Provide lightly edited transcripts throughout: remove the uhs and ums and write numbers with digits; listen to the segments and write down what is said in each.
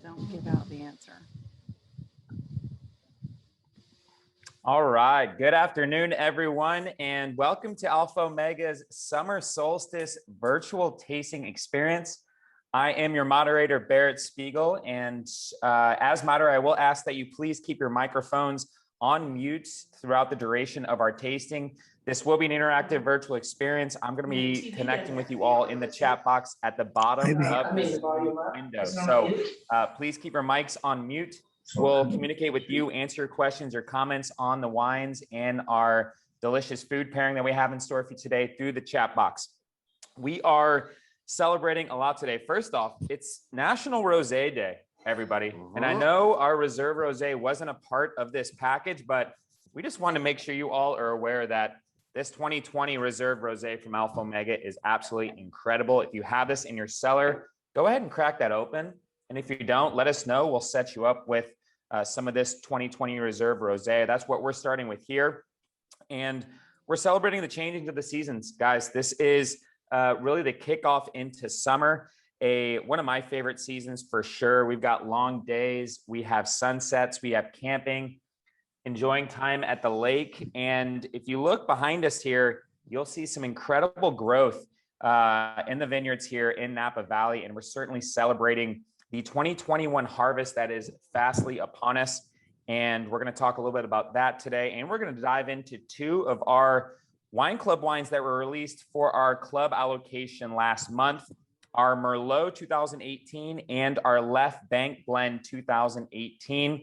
Don't give out the answer. All right. Good afternoon, everyone, and welcome to Alpha Omega's Summer Solstice virtual tasting experience. I am your moderator, Barrett Spiegel, and as moderator, I will ask that you please keep your microphones on mute throughout the duration of our tasting. This will be an interactive virtual experience. I'm going to be connecting with you all in the chat box at the bottom of this window. So please keep your mics on mute. We'll communicate with you, answer your questions or comments on the wines and our delicious food pairing that we have in store for you today through the chat box. We are celebrating a lot today. First off, it's National Rosé Day, everybody. And I know our Reserve Rosé wasn't a part of this package, but we just want to make sure you all are aware that this 2020 Reserve Rosé from Alpha Omega is absolutely incredible. If you have this in your cellar, go ahead and crack that open. And if you don't, let us know. We'll set you up with some of this 2020 Reserve Rosé. That's what we're starting with here. And we're celebrating the changing of the seasons, guys. This is really the kickoff into summer. One of my favorite seasons for sure. We've got long days. We have sunsets. We have camping, enjoying time at the lake. And if you look behind us here, you'll see some incredible growth in the vineyards here in Napa Valley. And we're certainly celebrating the 2021 harvest that is fastly upon us. And we're going to talk a little bit about that today. And we're going to dive into two of our wine club wines that were released for our club allocation last month, our Merlot 2018 and our Left Bank Blend 2018.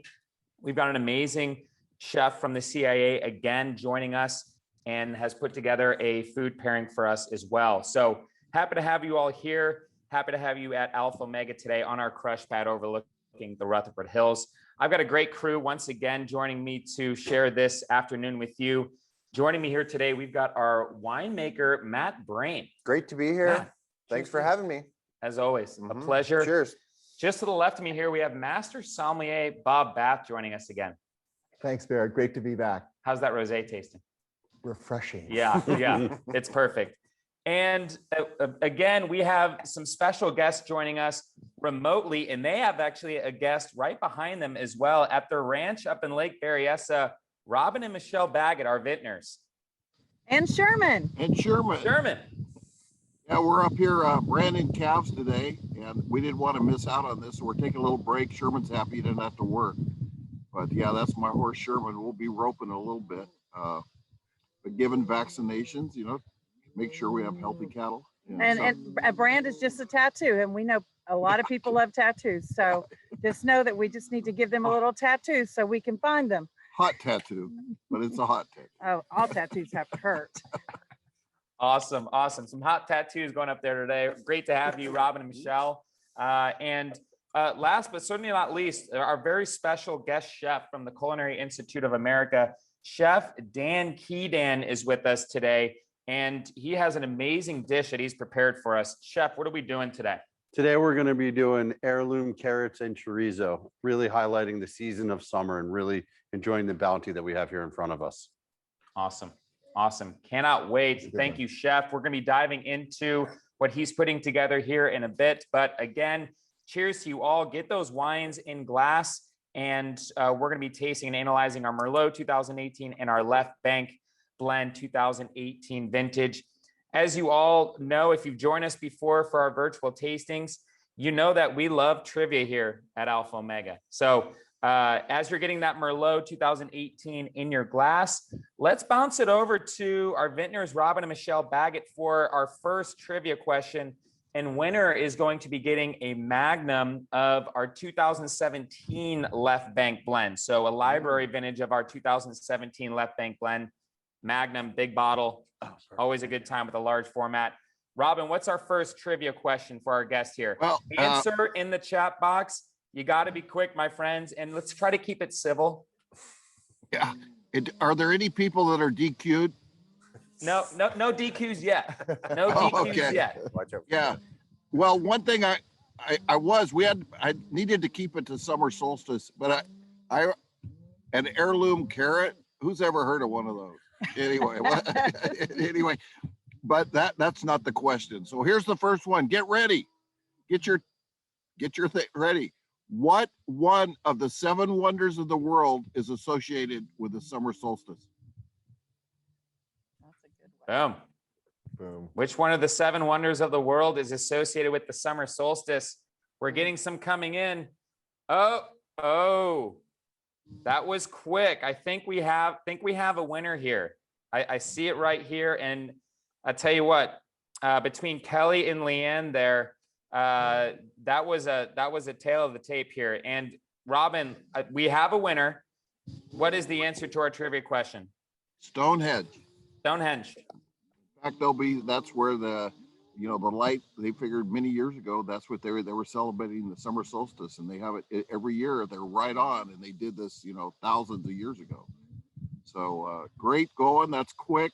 We've got an amazing chef from the CIA again joining us and has put together a food pairing for us as well. So happy to have you all here. Happy to have you at Alpha Omega today on our crush pad overlooking the Rutherford Hills. I've got a great crew once again joining me to share this afternoon with you. Joining me here today, we've got our winemaker, Matt Brain. Great to be here. Matt, thanks for having me. As always, a pleasure. Cheers. Just to the left of me here, we have Master Sommelier Bob Bath joining us again. Thanks, Barrett. Great to be back. How's that rosé tasting? Refreshing. Yeah, it's perfect. And again, we have some special guests joining us remotely, and they have actually a guest right behind them as well at their ranch up in Lake Berryessa, Robin and Michelle Baggett, our Vintners. And Sherman. Sherman. Yeah, we're up here branding calves today, and we didn't want to miss out on this, so we're taking a little break. Sherman's happy he didn't have to work. But yeah, that's my horse, Sherman. We'll be roping a little bit. But given vaccinations, make sure we have healthy cattle. And a brand is just a tattoo, and we know a lot of people love tattoos. So just know that we just need to give them a little tattoo so we can find them. Hot tattoo, but it's a hot tattoo. Oh, all tattoos have to hurt. Awesome. Some hot tattoos going up there today. Great to have you, Robin and Michelle. And last but certainly not least, our very special guest chef from the Culinary Institute of America, Chef Dan Keedan, is with us today. And he has an amazing dish that he's prepared for us. Chef, what are we doing today? Today, we're going to be doing heirloom carrots and chorizo, really highlighting the season of summer and really enjoying the bounty that we have here in front of us. Awesome. Cannot wait. Thank you, Chef. We're going to be diving into what he's putting together here in a bit. But again, cheers to you all. Get those wines in glass. And we're going to be tasting and analyzing our Merlot 2018 and our Left Bank Blend 2018 vintage. As you all know, if you've joined us before for our virtual tastings, you know that we love trivia here at Alpha Omega. So as you're getting that Merlot 2018 in your glass, let's bounce it over to our Vintners, Robin and Michelle Baggett, for our first trivia question. And winner is going to be getting a magnum of our 2017 Left Bank Blend. So a library vintage of our 2017 Left Bank Blend. Magnum, big bottle, always a good time with a large format. Robin, what's our first trivia question for our guest here? Well, answer in the chat box. You got to be quick, my friends, and let's try to keep it civil. Yeah. Are there any people that are DQ'd? No DQs yet. No DQs yet. Yeah. Well, one thing I needed to keep it to summer solstice, but an heirloom carrot. Who's ever heard of one of those? Anyway, but that's not the question. So here's the first one. Get ready. Get your thing ready. What one of the 7 wonders of the world is associated with the summer solstice? That's a good one. Boom. Boom. Which one of the 7 wonders of the world is associated with the summer solstice? We're getting some coming in. Oh, that was quick. I think we have a winner here. I see it right here. And I tell you what, between Kelly and Leanne there, that was a tale of the tape here. And Robin, we have a winner. What is the answer to our trivia question? Stonehenge. Stonehenge. In fact, that's where the light, they figured many years ago, that's what they were celebrating the summer solstice, and they have it every year. They're right on, and they did this, thousands of years ago. So great going. That's quick.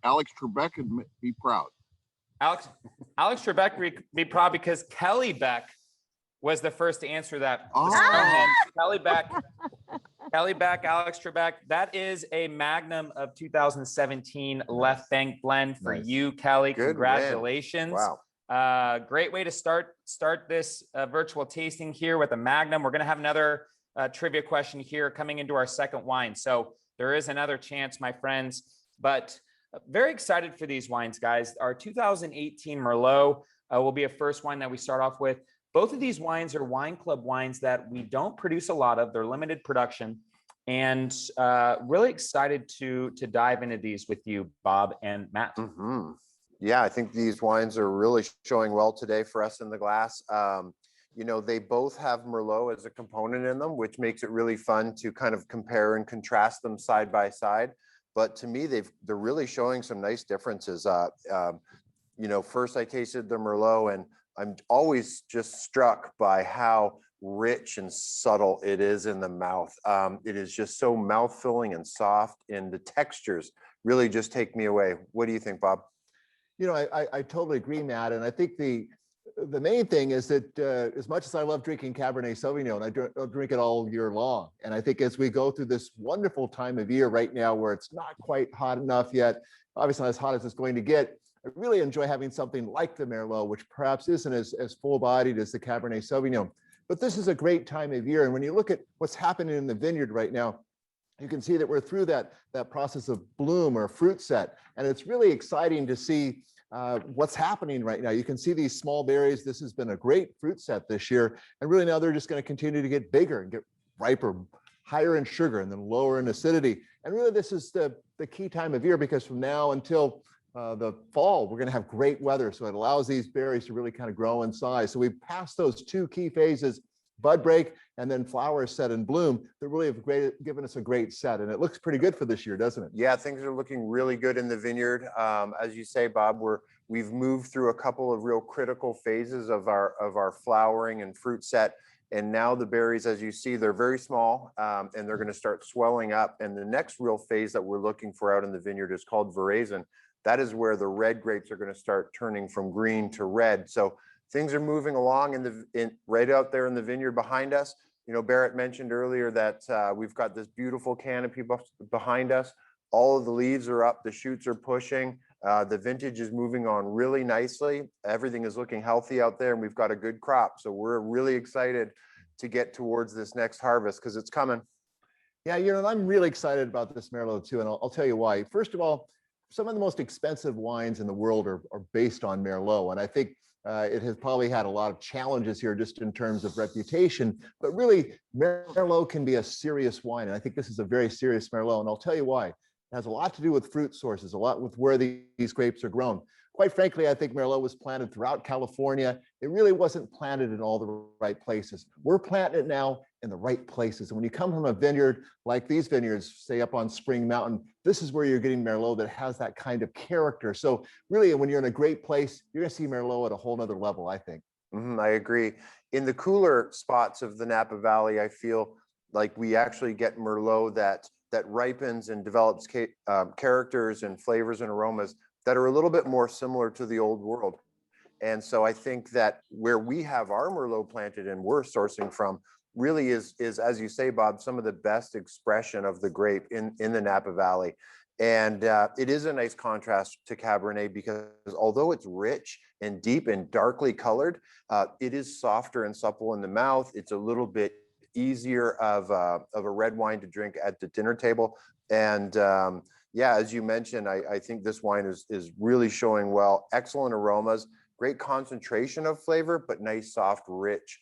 Alex Trebek would be proud. Alex Trebek would be proud because Kelly Beck was the first to answer that. Oh. Kelly Beck, Alex Trebek. That is a Magnum of 2017 Left Bank Blend for Nice. you, Kelly. Good win. Congratulations. Wow. Great way to start this virtual tasting here with a Magnum. We're going to have another trivia question here coming into our second wine. So there is another chance, my friends, but very excited for these wines, guys. Our 2018 Merlot will be a first wine that we start off with. Both of these wines are wine club wines that we don't produce a lot of. They're limited production, and really excited to dive into these with you, Bob and Matt. Mhm. Yeah, I think these wines are really showing well today for us in the glass. They both have Merlot as a component in them, which makes it really fun to kind of compare and contrast them side by side. But to me, they're really showing some nice differences. First I tasted the Merlot, and I'm always just struck by how rich and subtle it is in the mouth. It is just so mouth-filling and soft, and the textures really just take me away. What do you think, Bob? I totally agree, Matt. And I think the main thing is that as much as I love drinking Cabernet Sauvignon, I drink it all year long. And I think as we go through this wonderful time of year right now where it's not quite hot enough yet, obviously not as hot as it's going to get, I really enjoy having something like the Merlot, which perhaps isn't as full-bodied as the Cabernet Sauvignon. But this is a great time of year. And when you look at what's happening in the vineyard right now, you can see that we're through that process of bloom or fruit set. And it's really exciting to see what's happening right now. You can see these small berries. This has been a great fruit set this year. And really now they're just going to continue to get bigger and get riper, higher in sugar and then lower in acidity. And really this is the key time of year, because from now until the fall, we're going to have great weather. So it allows these berries to really kind of grow in size. So we've passed those 2 key phases, bud break and then flower set and bloom, that really have given us a great set. And it looks pretty good for this year, doesn't it? Yeah, things are looking really good in the vineyard. As you say, Bob, we've moved through a couple of real critical phases of our flowering and fruit set. And now the berries, as you see, they're very small, and they're going to start swelling up. And the next real phase that we're looking for out in the vineyard is called veraison. That is where the red grapes are going to start turning from green to red. So things are moving along right out there in the vineyard behind us. Barrett mentioned earlier that we've got this beautiful canopy behind us. All of the leaves are up, the shoots are pushing. The vintage is moving on really nicely. Everything is looking healthy out there, and we've got a good crop. So we're really excited to get towards this next harvest because it's coming. Yeah, I'm really excited about this Merlot too, and I'll tell you why. First of all, some of the most expensive wines in the world are based on Merlot, and I think it has probably had a lot of challenges here just in terms of reputation, but really Merlot can be a serious wine. And I think this is a very serious Merlot. And I'll tell you why. It has a lot to do with fruit sources, a lot with where these grapes are grown. Quite frankly, I think Merlot was planted throughout California. It really wasn't planted in all the right places. We're planting it now in the right places. And when you come from a vineyard like these vineyards, say up on Spring Mountain, this is where you're getting Merlot that has that kind of character. So really, when you're in a great place, you're going to see Merlot at a whole nother level, I think. I agree. In the cooler spots of the Napa Valley, I feel like we actually get Merlot that ripens and develops characters and flavors and aromas that are a little bit more similar to the old world. And so I think that where we have our Merlot planted and we're sourcing from really is, as you say, Bob, some of the best expression of the grape in the Napa Valley. And it is a nice contrast to Cabernet because although it's rich and deep and darkly colored, it is softer and supple in the mouth. It's a little bit easier of a red wine to drink at the dinner table. And yeah, as you mentioned, I think this wine is really showing well. Excellent aromas, great concentration of flavor, but nice, soft, rich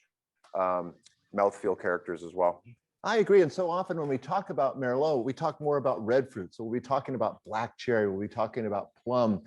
mouthfeel characters as well. I agree. And so often when we talk about Merlot, we talk more about red fruit. So we'll be talking about black cherry, we'll be talking about plum,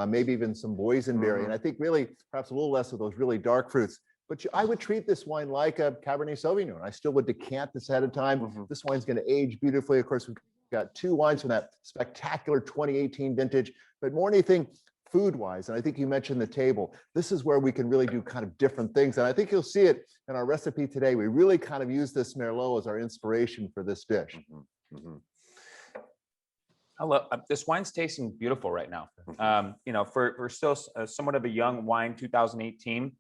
maybe even some boysenberry. And I think really perhaps a little less of those really dark fruits. But I would treat this wine like a Cabernet Sauvignon. I still would decant this ahead of time. This wine's going to age beautifully. Of course, we've got 2 wines from that spectacular 2018 vintage, but more than anything, food-wise, and I think you mentioned the table, this is where we can really do kind of different things. And I think you'll see it in our recipe today. We really kind of use this Merlot as our inspiration for this dish. I love this wine's tasting beautiful right now. You know, for still somewhat of a young wine, 2018.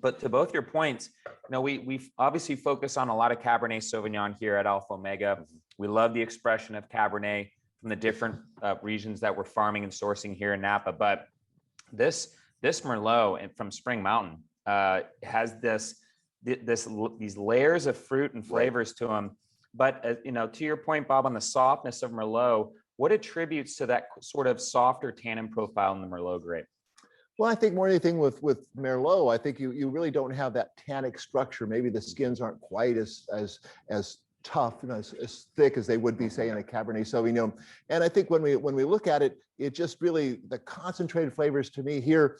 But to both your points, you know, we obviously focus on a lot of Cabernet Sauvignon here at Alpha Omega. We love the expression of Cabernet from the different regions that we're farming and sourcing here in Napa. But this Merlot from Spring Mountain has these layers of fruit and flavors to them. But you know, to your point, Bob, on the softness of Merlot, what attributes to that sort of softer tannin profile in the Merlot grape? Well, I think more than anything with Merlot, I think you really don't have that tannic structure. Maybe the skins aren't quite as tough, you know, as thick as they would be, say, in a Cabernet Sauvignon. And I think when we look at it, it just really, the concentrated flavors to me here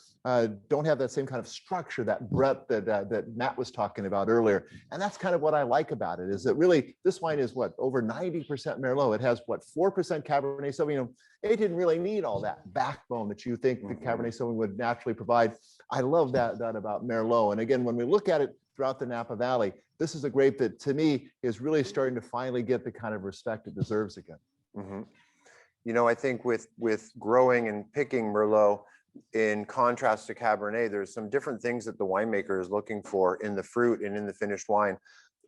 don't have that same kind of structure, that breadth that Matt was talking about earlier. And that's kind of what I like about it, is that really this wine is what, over 90% Merlot. It has what, 4% Cabernet Sauvignon. It didn't really need all that backbone that you think the Cabernet Sauvignon would naturally provide. I love that about Merlot. And again, when we look at it throughout the Napa Valley, this is a grape that to me is really starting to finally get the kind of respect it deserves again. You know, I think with growing and picking Merlot, in contrast to Cabernet, there's some different things that the winemaker is looking for in the fruit and in the finished wine.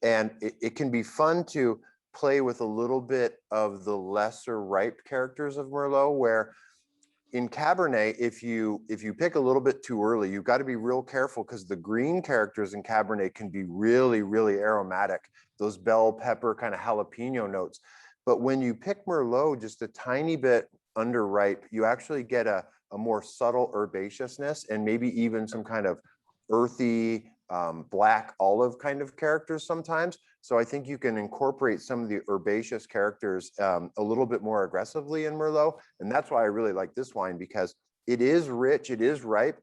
And it can be fun to play with a little bit of the lesser ripe characters of Merlot, where in Cabernet, if you pick a little bit too early, you've got to be real careful, because the green characters in Cabernet can be really, really aromatic, those bell pepper kind of jalapeno notes. But when you pick Merlot just a tiny bit underripe, you actually get a more subtle herbaceousness and maybe even some kind of earthy, black olive kind of characters sometimes. So I think you can incorporate some of the herbaceous characters a little bit more aggressively in Merlot. And that's why I really like this wine, because it is rich, it is ripe,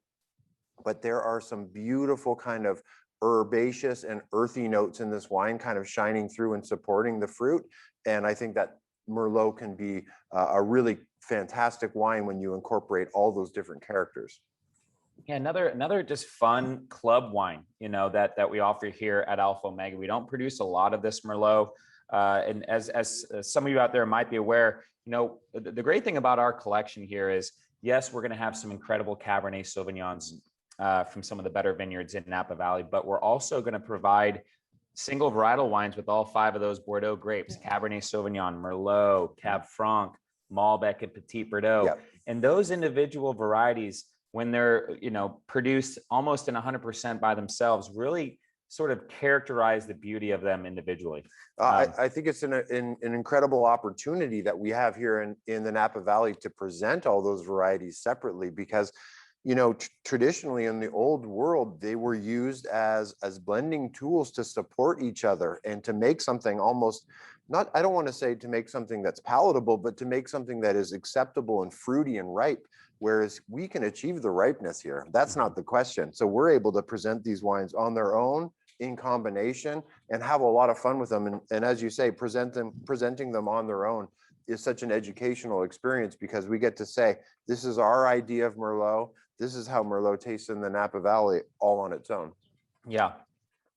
but there are some beautiful kind of herbaceous and earthy notes in this wine kind of shining through and supporting the fruit. And I think that Merlot can be a really fantastic wine when you incorporate all those different characters. Yeah, another just fun club wine, you know, that we offer here at Alpha Omega. We don't produce a lot of this Merlot, and as some of you out there might be aware, you know, the great thing about our collection here is, yes, we're going to have some incredible Cabernet Sauvignons from some of the better vineyards in Napa Valley, but we're also going to provide single varietal wines with all 5 of those Bordeaux grapes: Cabernet Sauvignon, Merlot, Cab Franc, Malbec, and Petit Verdot. Yep. And those individual varieties, when they're, you know, produced almost in 100% by themselves, really sort of characterize the beauty of them individually. I think it's an incredible opportunity that we have here in the Napa Valley to present all those varieties separately, because, you know, traditionally in the old world, they were used as blending tools to support each other and to make something almost, not, I don't want to say to make something that's palatable, but to make something that is acceptable and fruity and ripe. Whereas we can achieve the ripeness here. That's not the question. So we're able to present these wines on their own, in combination, and have a lot of fun with them. And as you say, presenting them on their own is such an educational experience, because we get to say, this is our idea of Merlot. This is how Merlot tastes in the Napa Valley, all on its own. Yeah.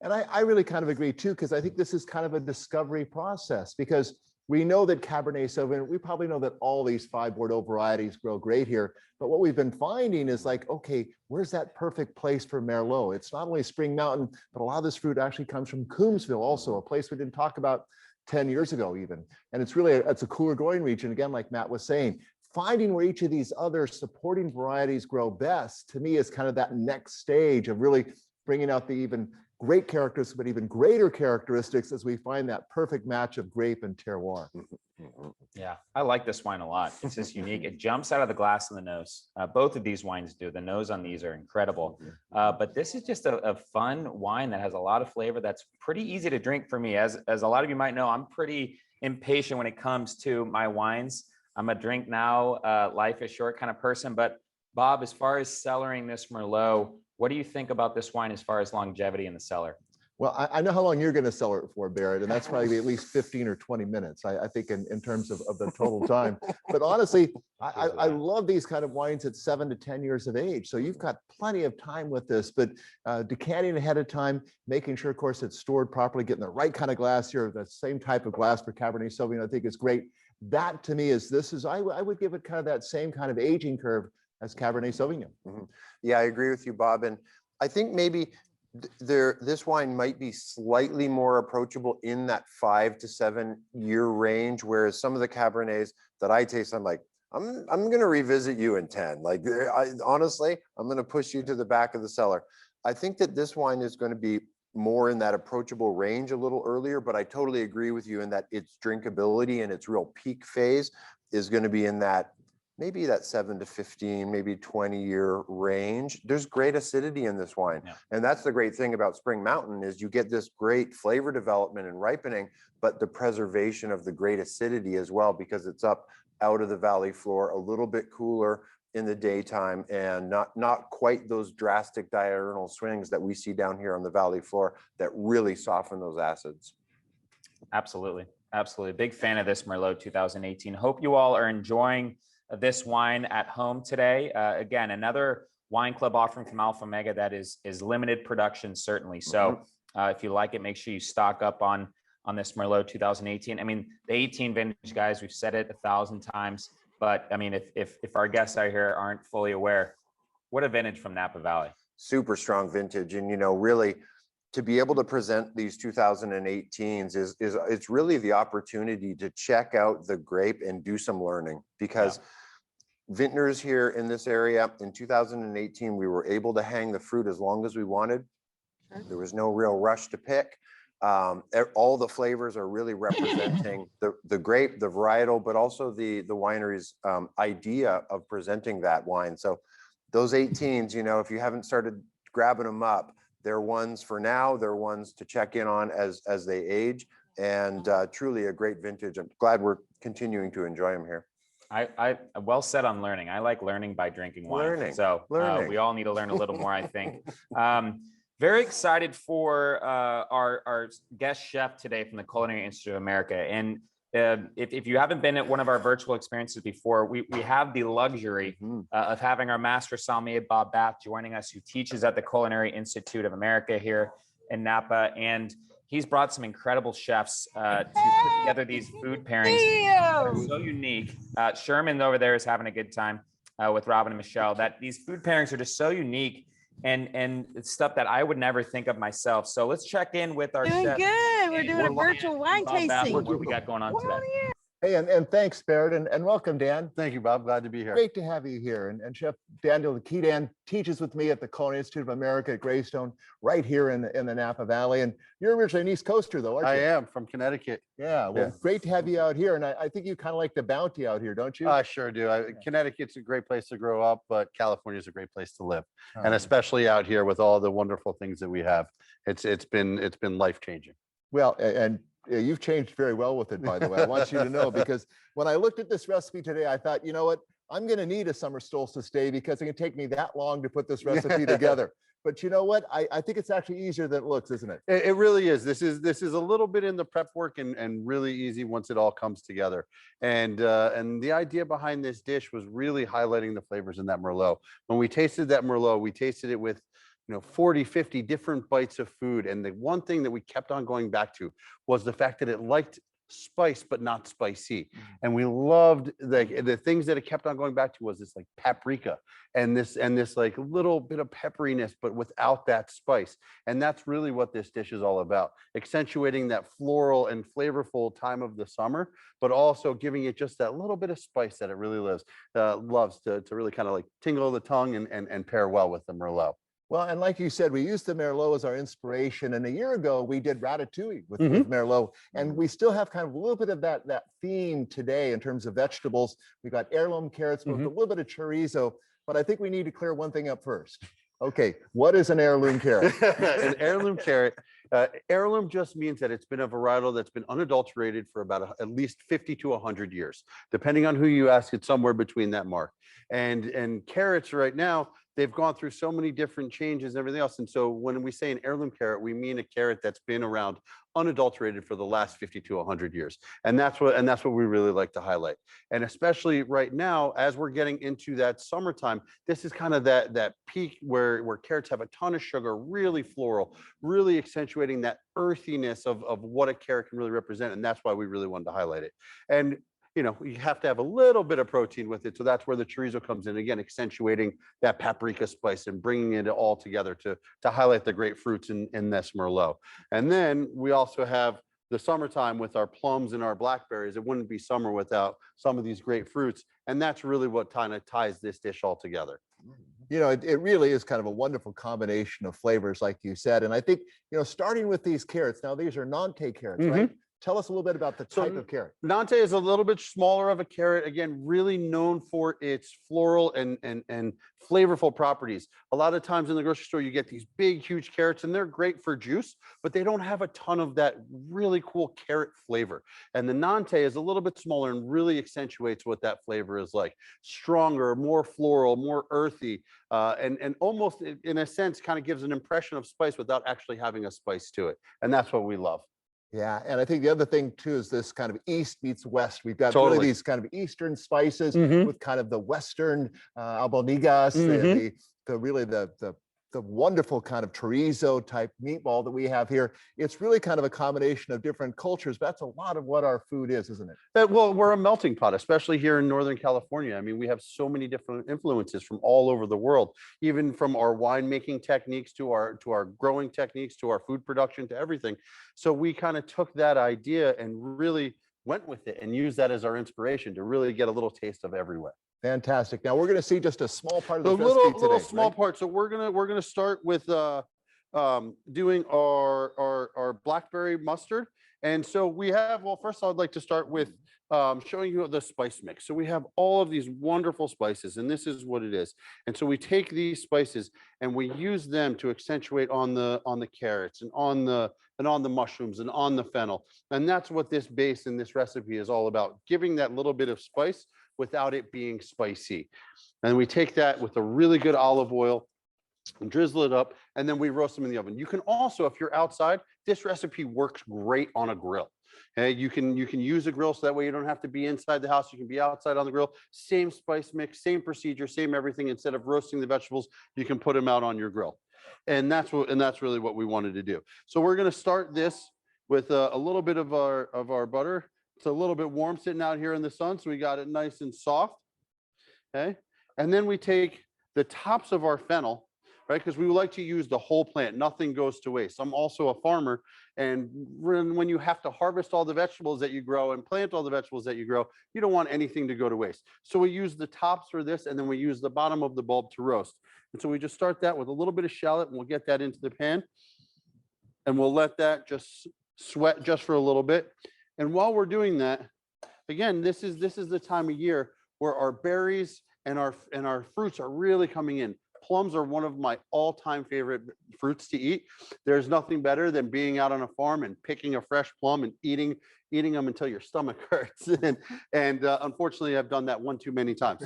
And I really kind of agree too, because I think this is kind of a discovery process, because we know that Cabernet Sauvignon, we probably know that all these 5 Bordeaux varieties grow great here. But what we've been finding is like, okay, where's that perfect place for Merlot? It's not only Spring Mountain, but a lot of this fruit actually comes from Coombsville, also a place we didn't talk about 10 years ago even. And it's really, it's a cooler growing region. Again, like Matt was saying, finding where each of these other supporting varieties grow best, to me, is kind of that next stage of really bringing out the even great characteristics, but even greater characteristics as we find that perfect match of grape and terroir. Yeah, I like this wine a lot. It's just unique. It jumps out of the glass in the nose. Both of these wines do. The nose on these are incredible. But this is just a fun wine that has a lot of flavor that's pretty easy to drink for me. As a lot of you might know, I'm pretty impatient when it comes to my wines. I'm a drink now, life is short kind of person. But Bob, as far as cellaring this Merlot, what do you think about this wine as far as longevity in the cellar? Well, I know how long you're going to cellar it for, Barrett, and that's probably at least 15 or 20 minutes, I think, in terms of the total time. But honestly, I love these kind of wines at 7 to 10 years of age. So you've got plenty of time with this, but decanting ahead of time, making sure, of course, it's stored properly, getting the right kind of glass here, the same type of glass for Cabernet Sauvignon, I think is great. That to me is, I would give it kind of that same kind of aging curve as Cabernet Sauvignon. Yeah, I agree with you, Bob. And I think maybe this wine might be slightly more approachable in that 5 to 7 year range, whereas some of the Cabernets that I taste, I'm like, I'm going to revisit you in 10. Like, honestly, I'm going to push you to the back of the cellar. I think that this wine is going to be more in that approachable range a little earlier, but I totally agree with you in that its drinkability and its real peak phase is going to be in that maybe that 7 to 15, maybe 20-year range. There's great acidity in this wine. Yeah. And that's the great thing about Spring Mountain is you get this great flavor development and ripening, but the preservation of the great acidity as well, because it's up out of the valley floor, a little bit cooler in the daytime, and not quite those drastic diurnal swings that we see down here on the valley floor that really soften those acids. Absolutely. Absolutely. Big fan of this Merlot 2018. Hope you all are enjoying this wine at home today. Again, another wine club offering from Alpha Omega that is limited production, certainly. So if you like it, make sure you stock up on this Merlot 2018. I mean, the 18 vintage, guys, we've said it 1,000 times, but I mean, if our guests out here aren't fully aware, what a vintage from Napa Valley. Super strong vintage. And, you know, really to be able to present these 2018s is it's really the opportunity to check out the grape and do some learning, because Vintners here in this area in 2018, we were able to hang the fruit as long as we wanted. There was no real rush to pick. All the flavors are really representing the grape, the varietal, but also the winery's idea of presenting that wine. So those 18s, you know, if you haven't started grabbing them up, they're ones for now. They're ones to check in on as they age, and truly a great vintage. I'm glad we're continuing to enjoy them here. I well said on learning. I like learning by drinking wine. So we all need to learn a little more, I think. Very excited for our guest chef today from the Culinary Institute of America. And if you haven't been at one of our virtual experiences before, we have the luxury of having our master sommelier, Bob Bath, joining us, who teaches at the Culinary Institute of America here in Napa. And he's brought some incredible chefs to put together these food pairings that are so unique. Sherman over there is having a good time with Robin and Michelle. That these food pairings are just so unique and it's stuff that I would never think of myself. So let's check in with our chef. Good. We're doing a virtual wine tasting. What we got going on today? Hey, and thanks, Barrett, and welcome, Dan. Thank you, Bob. Glad to be here. Great to have you here. And Chef Daniel Kedan teaches with me at the Culinary Institute of America at Greystone, right here in the Napa Valley. And you're originally an East Coaster, though, aren't you? I am, from Connecticut. Yeah, well, great to have you out here. And I think you kind of like the bounty out here, don't you? I sure do. Connecticut's a great place to grow up, but California's a great place to live. And especially out here with all the wonderful things that we have. It's been life-changing. Well, and you've changed very well with it, by the way. I want you to know, because when I looked at this recipe today, I thought, you know what, I'm going to need a summer solstice day because it can take me that long to put this recipe together. But you know what? I think it's actually easier than it looks, isn't it? It really is. This is a little bit in the prep work and really easy once it all comes together. And the idea behind this dish was really highlighting the flavors in that Merlot. When we tasted that Merlot, we tasted it with 40, 50 different bites of food. And the one thing that we kept on going back to was the fact that it liked spice, but not spicy. And we loved the things that it kept on going back to was this like paprika and this like little bit of pepperiness, but without that spice. And that's really what this dish is all about, accentuating that floral and flavorful time of the summer, but also giving it just that little bit of spice that it really loves to really kind of like tingle the tongue and pair well with the Merlot. Well, and like you said, we used the Merlot as our inspiration. And a year ago, we did ratatouille with Merlot. And we still have kind of a little bit of that theme today in terms of vegetables. We got heirloom carrots with a little bit of chorizo. But I think we need to clear one thing up first. Okay, what is an heirloom carrot? An heirloom carrot. Heirloom just means that it's been a varietal that's been unadulterated for about at least 50 to 100 years. Depending on who you ask, it's somewhere between that mark. And carrots right now, they've gone through so many different changes and everything else. And so when we say an heirloom carrot, we mean a carrot that's been around unadulterated for the last 50 to 100 years. And that's what we really like to highlight. And especially right now, as we're getting into that summertime, this is kind of that peak where carrots have a ton of sugar, really floral, really accentuating that earthiness of what a carrot can really represent. And that's why we really wanted to highlight it. And you know, you have to have a little bit of protein with it. So that's where the chorizo comes in, again, accentuating that paprika spice and bringing it all together to highlight the great fruits in this Merlot. And then we also have the summertime with our plums and our blackberries. It wouldn't be summer without some of these great fruits. And that's really what kind of ties this dish all together. You know, it really is kind of a wonderful combination of flavors, like you said. And I think, you know, starting with these carrots, now these are Nantes carrots, right? Tell us a little bit about the type of carrot. Nantes is a little bit smaller of a carrot, again, really known for its floral and flavorful properties. A lot of times in the grocery store, you get these big, huge carrots, and they're great for juice, but they don't have a ton of that really cool carrot flavor. And the Nantes is a little bit smaller and really accentuates what that flavor is like. Stronger, more floral, more earthy, and almost, in a sense, kind of gives an impression of spice without actually having a spice to it. And that's what we love. Yeah, and I think the other thing too is this kind of East meets West. We've got really these kind of Eastern spices with kind of the Western albonigas, the wonderful kind of chorizo type meatball that we have here. It's really kind of a combination of different cultures, but that's a lot of what our food is, isn't it? Well, we're a melting pot, especially here in Northern California. I mean, we have so many different influences from all over the world, even from our winemaking techniques to our growing techniques, to our food production, to everything. So we kind of took that idea and really went with it and used that as our inspiration to really get a little taste of everywhere. Fantastic. Now we're going to see just a small part of the little small part. So we're gonna start with doing our blackberry mustard. And so we have, well, first I'd like to start with showing you the spice mix. So we have all of these wonderful spices, and this is what it is. And so we take these spices and we use them to accentuate on the carrots and on the mushrooms and on the fennel. And that's what this base and this recipe is all about, giving that little bit of spice without it being spicy. And we take that with a really good olive oil and drizzle it up, and then we roast them in the oven. You can also, if you're outside, this recipe works great on a grill. Okay, you can use a grill, so that way you don't have to be inside the house. You can be outside on the grill. Same spice mix, same procedure, same everything. Instead of roasting the vegetables, you can put them out on your grill. And that's really what we wanted to do. So we're going to start this with a little bit of our butter. It's a little bit warm sitting out here in the sun, so we got it nice and soft. Okay, and then we take the tops of our fennel, right? Because we like to use the whole plant. Nothing goes to waste. I'm also a farmer, and when you have to harvest all the vegetables that you grow and plant all the vegetables that you grow, you don't want anything to go to waste. So we use the tops for this, and then we use the bottom of the bulb to roast. And so we just start that with a little bit of shallot, and we'll get that into the pan, and we'll let that just sweat just for a little bit. And while we're doing that, again, this is the time of year where our berries and our fruits are really coming in. Plums are one of my all-time favorite fruits to eat. There's nothing better than being out on a farm and picking a fresh plum and eating them until your stomach hurts. And unfortunately, I've done that one too many times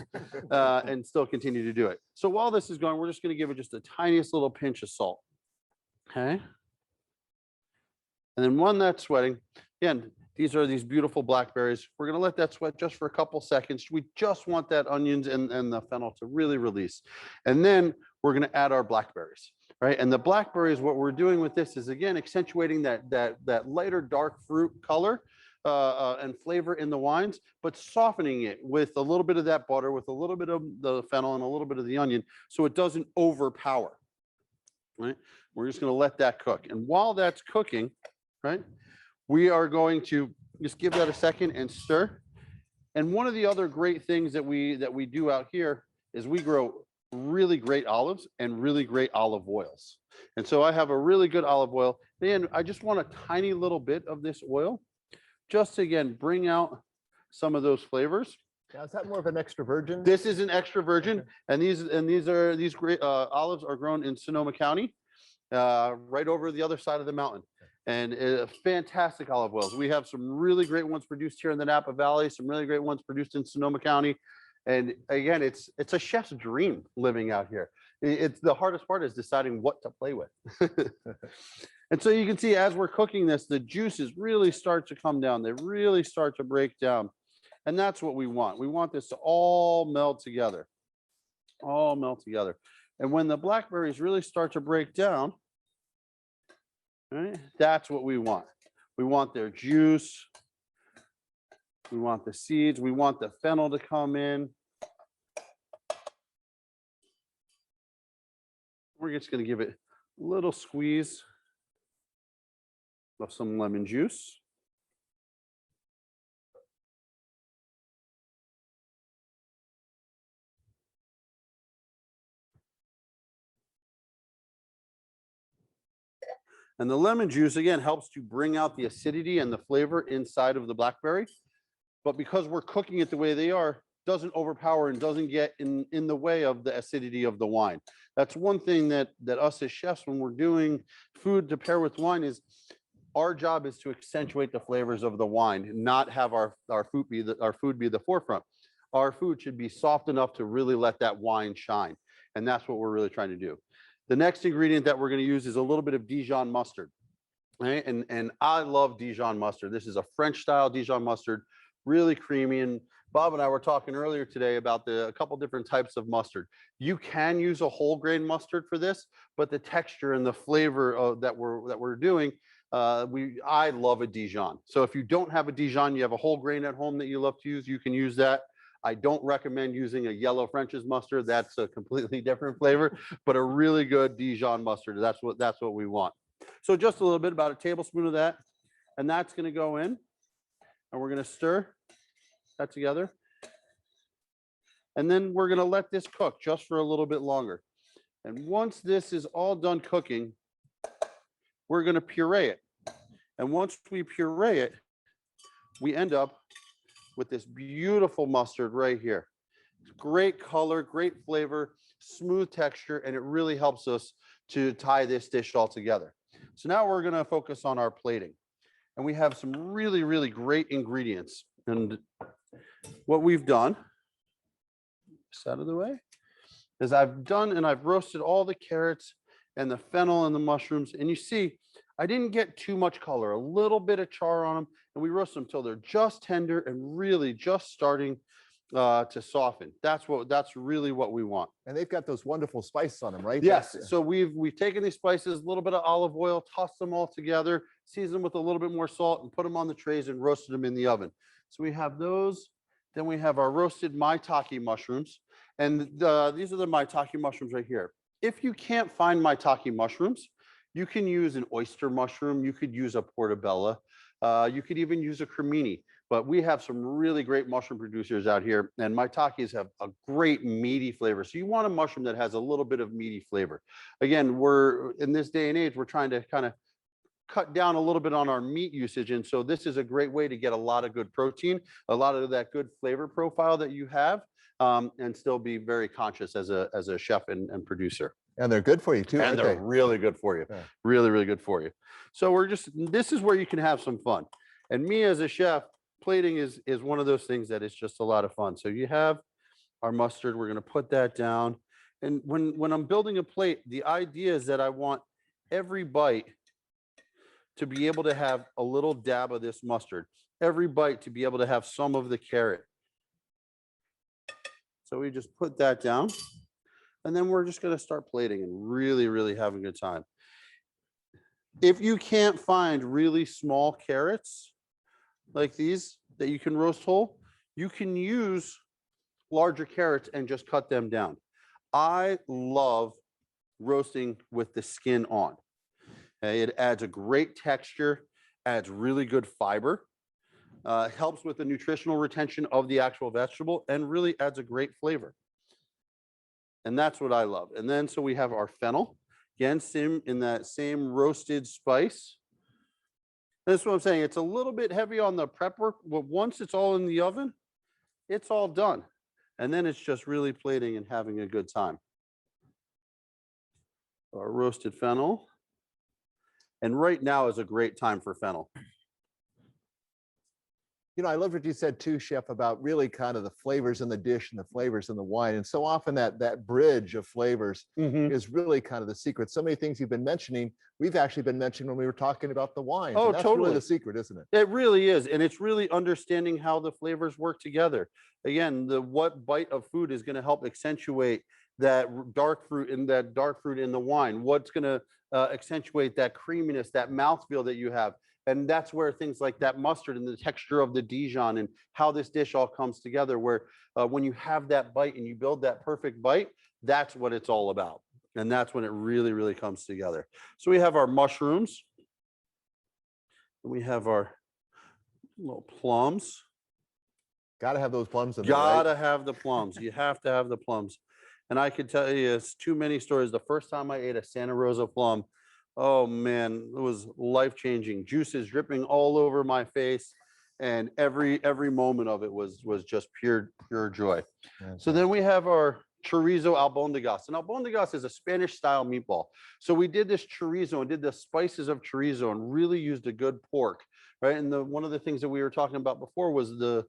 and still continue to do it. So while this is going, we're just going to give it just the tiniest little pinch of salt. Okay. And then when that's sweating, again, these are these beautiful blackberries. We're going to let that sweat just for a couple seconds. We just want that onions and the fennel to really release. And then we're going to add our blackberries, right? And the blackberries, what we're doing with this is, again, accentuating that lighter dark fruit color and flavor in the wines, but softening it with a little bit of that butter, with a little bit of the fennel and a little bit of the onion, so it doesn't overpower, right? We're just going to let that cook. And while that's cooking, right, we are going to just give that a second and stir. And one of the other great things that we do out here is we grow really great olives and really great olive oils. And so I have a really good olive oil. And I just want a tiny little bit of this oil just to, again, bring out some of those flavors. Now, is that more of an extra virgin? This is an extra virgin. Okay. And these great olives are grown in Sonoma County, right over the other side of the mountain. And fantastic olive oils. We have some really great ones produced here in the Napa Valley, some really great ones produced in Sonoma County. And again, it's a chef's dream living out here. It's the hardest part is deciding what to play with. And so you can see as we're cooking this, the juices really start to come down. They really start to break down. And that's what we want. We want this to all meld together, all melt together. And when the blackberries really start to break down, right, that's what we want. We want their juice. We want the seeds. We want the fennel to come in. We're just going to give it a little squeeze of some lemon juice. And the lemon juice, again, helps to bring out the acidity and the flavor inside of the blackberry. But because we're cooking it the way they are, doesn't overpower and doesn't get in the way of the acidity of the wine. That's one thing that us as chefs, when we're doing food to pair with wine, is our job is to accentuate the flavors of the wine, not have our food be the forefront. Our food should be soft enough to really let that wine shine. And that's what we're really trying to do. The next ingredient that we're going to use is a little bit of Dijon mustard. Right? And I love Dijon mustard. This is a French style Dijon mustard, really creamy. And Bob and I were talking earlier today about a couple different types of mustard. You can use a whole grain mustard for this, but the texture and the flavor that we're doing, I love a Dijon. So if you don't have a Dijon, you have a whole grain at home that you love to use, you can use that. I don't recommend using a yellow French's mustard. That's a completely different flavor, but a really good Dijon mustard. That's what we want. So just a little bit, about a tablespoon of that, and that's going to go in, and we're going to stir that together. And then we're going to let this cook just for a little bit longer. And once this is all done cooking, we're going to puree it. And once we puree it, we end up with this beautiful mustard right here. Great color, great flavor, smooth texture, and it really helps us to tie this dish all together. So now we're going to focus on our plating. And we have some really, really great ingredients. And what we've done, this out of the way, is I've roasted all the carrots and the fennel and the mushrooms. And you see, I didn't get too much color, a little bit of char on them, and we roast them until they're just tender and really just starting to soften. That's really what we want. And they've got those wonderful spices on them, right? Yes. So we've taken these spices, a little bit of olive oil, tossed them all together, seasoned them with a little bit more salt, and put them on the trays and roasted them in the oven. So we have those. Then we have our roasted maitake mushrooms, and these are the maitake mushrooms right here. If you can't find maitake mushrooms, you can use an oyster mushroom. You could use a portobello. You could even use a cremini. But we have some really great mushroom producers out here, and maitakes have a great meaty flavor. So you want a mushroom that has a little bit of meaty flavor. Again, we're in this day and age, we're trying to kind of cut down a little bit on our meat usage. And so this is a great way to get a lot of good protein, a lot of that good flavor profile that you have, and still be very conscious as a chef and producer. And they're good for you too. And they're really good for you. Yeah. Really, really good for you. So this is where you can have some fun. And me as a chef, plating is one of those things that is just a lot of fun. So you have our mustard, we're going to put that down. And when I'm building a plate, the idea is that I want every bite to be able to have a little dab of this mustard, every bite to be able to have some of the carrot. So we just put that down, and then we're just going to start plating and really, really having a good time. If you can't find really small carrots, like these that you can roast whole, you can use larger carrots and just cut them down. I love roasting with the skin on. Okay, it adds a great texture, adds really good fiber, helps with the nutritional retention of the actual vegetable, and really adds a great flavor. And that's what I love. And then so we have our fennel, again, same in that same roasted spice. That's what I'm saying. It's a little bit heavy on the prep work, but once it's all in the oven, it's all done. And then it's just really plating and having a good time. Our roasted fennel. And right now is a great time for fennel. You know, I love what you said too, Chef, about really kind of the flavors in the dish and the flavors in the wine. And so often that bridge of flavors is really kind of the secret. So many things you've been mentioning, we've actually been mentioning when we were talking about the wines. Oh, and that's totally. really the secret, isn't it? It really is. And it's really understanding how the flavors work together. Again, what bite of food is going to help accentuate that dark fruit in the wine? What's going to accentuate that creaminess, that mouthfeel that you have? And that's where things like that mustard and the texture of the Dijon and how this dish all comes together, where when you have that bite and you build that perfect bite, that's what it's all about. And that's when it really, really comes together. So we have our mushrooms. We have our little plums. Got to have those plums in there, Gotta right? have the plums. You have to have the plums. And I could tell you it's too many stories. The first time I ate a Santa Rosa plum, oh man, it was life-changing. Juices dripping all over my face, and every moment of it was just pure joy. So then we have our chorizo albondigas, and albondigas is a Spanish style meatball. So we did this chorizo and did the spices of chorizo and really used a good pork, right? And one of the things that we were talking about before was the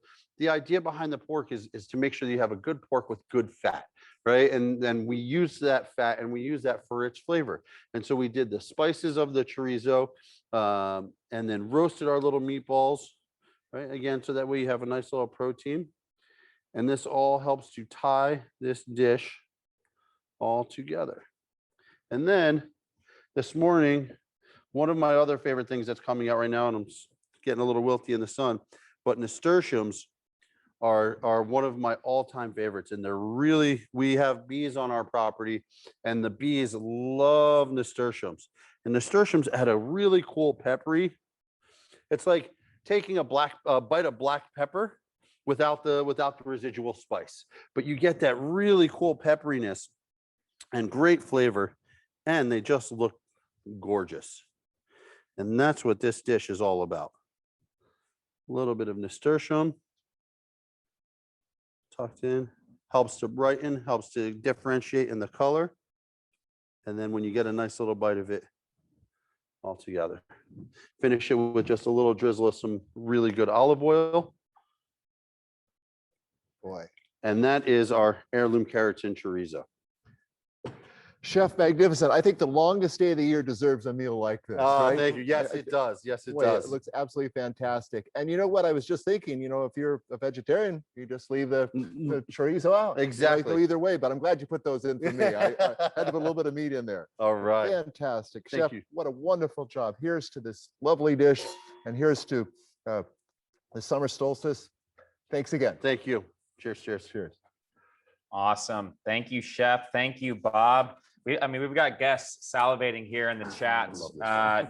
idea behind the pork is to make sure that you have a good pork with good fat, right? And then we use that fat and we use that for its flavor. And so we did the spices of the chorizo and then roasted our little meatballs, right? Again, so that way you have a nice little protein. And this all helps to tie this dish all together. And then this morning, one of my other favorite things that's coming out right now, and I'm getting a little wilty in the sun, but nasturtiums are one of my all-time favorites. And they're really, we have bees on our property and the bees love nasturtiums. And nasturtiums had a really cool peppery. It's like taking a bite of black pepper without the residual spice, but you get that really cool pepperiness and great flavor, and they just look gorgeous. And that's what this dish is all about. A little bit of nasturtium tucked in, helps to brighten, helps to differentiate in the color. And then when you get a nice little bite of it all together, finish it with just a little drizzle of some really good olive oil. Boy. And that is our heirloom carrots and chorizo. Chef, magnificent. I think the longest day of the year deserves a meal like this. Right? Thank you. Yes, it does. Yes, it Boy, does. It looks absolutely fantastic. And you know what? I was just thinking, you know, if you're a vegetarian, you just leave the chorizo out. Exactly. Go either way, but I'm glad you put those in for me. I had to put a little bit of meat in there. All right. Fantastic. Thank Chef, you. what a wonderful job. Here's to this lovely dish, and here's to the summer solstice. Thanks again. Thank you. Cheers, cheers. Cheers. Awesome. Thank you, Chef. Thank you, Bob. We've got guests salivating here in the chat.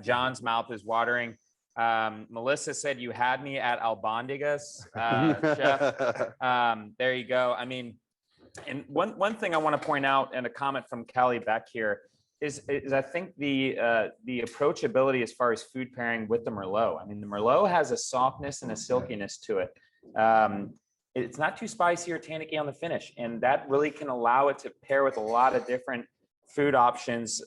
John's mouth is watering. Melissa said you had me at albondigas, Chef. There you go. I mean, and one thing I want to point out, and a comment from Callie back here, is I think the approachability as far as food pairing with the Merlot. I mean, the Merlot has a softness and a silkiness to it. It's not too spicy or tannicky on the finish, and that really can allow it to pair with a lot of different food options.